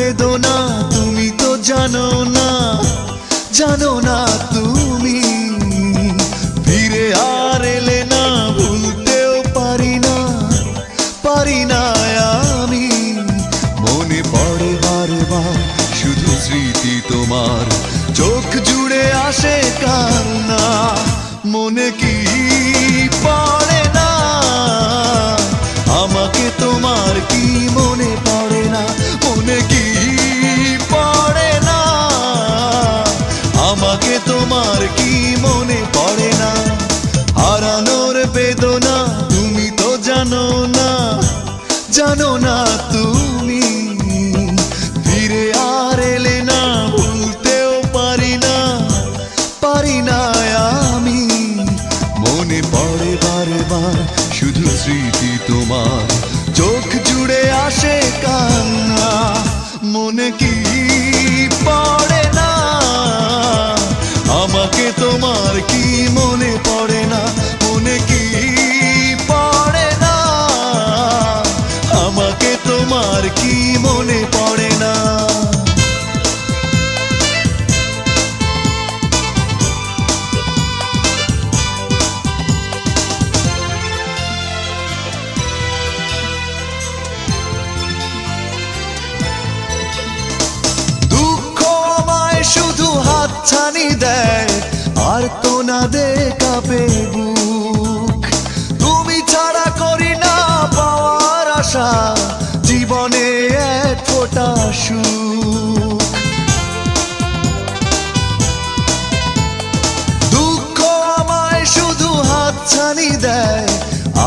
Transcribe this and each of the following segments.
বেদনা তুমি তো জানো না, জানো না তুমি। ফিরে আর এলে না, ভুলতেও পারি না, পারি না আমি। মনে পড়ে বারবার শুধু স্মৃতি তোমার, চোখ জুড়ে আসে কান্না। মনে কি পড়ে না আমাকে তোমার, কি মনে পড়ে না, মনে কি পড়ে না আমাকে তোমার, কি মনে পড়ে না। হারানোর বেদনা তুমি তো জানো না, জানো না তুমি। ফিরে আর এলে না, ভুলতেও পারি না, পারি না আমি। মনে পড়ে বারবার শুধু স্মৃতি তোমার, চোখ জুড়ে আসে কান্না। মনে কি পড়ে না আমাকে তোমার, কি মনে পড়ে না, মনে কি পড়ে না আমাকে তোমার, কি মনে পড়ে না। শুধু হাতছানি দেয় আর তো না দে কাঁপে বুক। তুমি ছাড়া করি না পাওয়ার আশা, জীবনে এক ফোঁটা সুখ। দুঃখ আমায় শুধু হাতছানি দেয়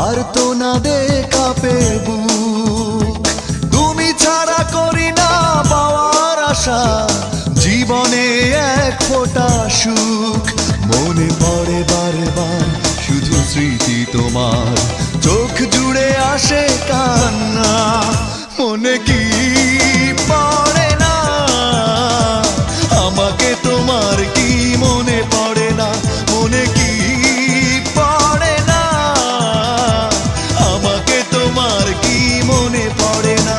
আর তো না দে কাঁপে বুক। তুমি ছাড়া করি না পাওয়ার আশা, জীবনে এক ফোঁটা সুখ। মনে পড়ে বারবার শুধু স্মৃতি তোমার, চোখ জুড়ে আসে কান্না। মনে কি পড়ে না আমাকে তোমার, কি মনে পড়ে না, মনে কি পড়ে না আমাকে তোমার, কি মনে পড়ে না।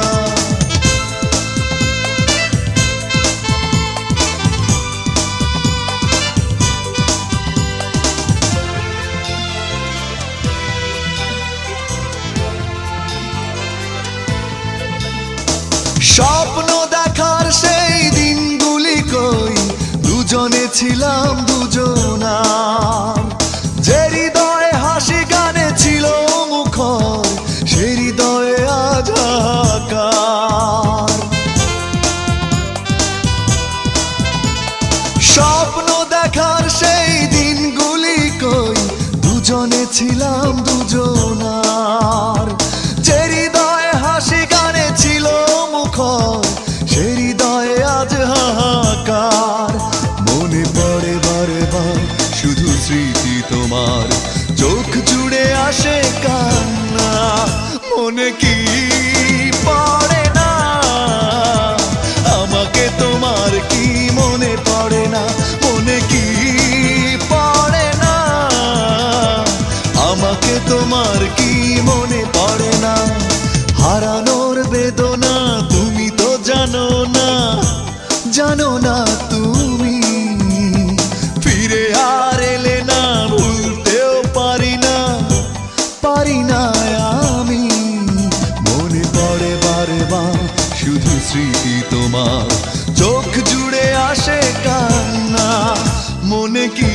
স্বপ্ন দেখার সেই দিনগুলি কই, দুজনে ছিলাম দুজনার। যে হৃদয়ে হাসি গানে ছিল মুখর, সে হৃদয়ে আজ হাহাকার। স্বপ্ন দেখার সেই দিনগুলি কই, দুজনে ছিলাম দুজনার। যে হৃদয়ে হাসি গানে ছিল মুখর, সে হৃদয়ে আজ হাহাকার। মনে পড়ে বারবার শুধু স্মৃতি তোমার, চোখ জুড়ে আসে কান্না। মনে কি পড়ে না আমাকে তোমার, কি মনে পড়ে না, মনে কি পড়ে না আমাকে তোমার, কি মনে পড়ে না। হারানোর বেদনা তুমি তো জানো না, জানো না তুমি। ফিরে আর এলে না, ভুলতেও পারি না, পারি না আমি। মনে পড়ে বারবার শুধু স্মৃতি তোমার, চোখ জুড়ে আসে কান্না। মনে কি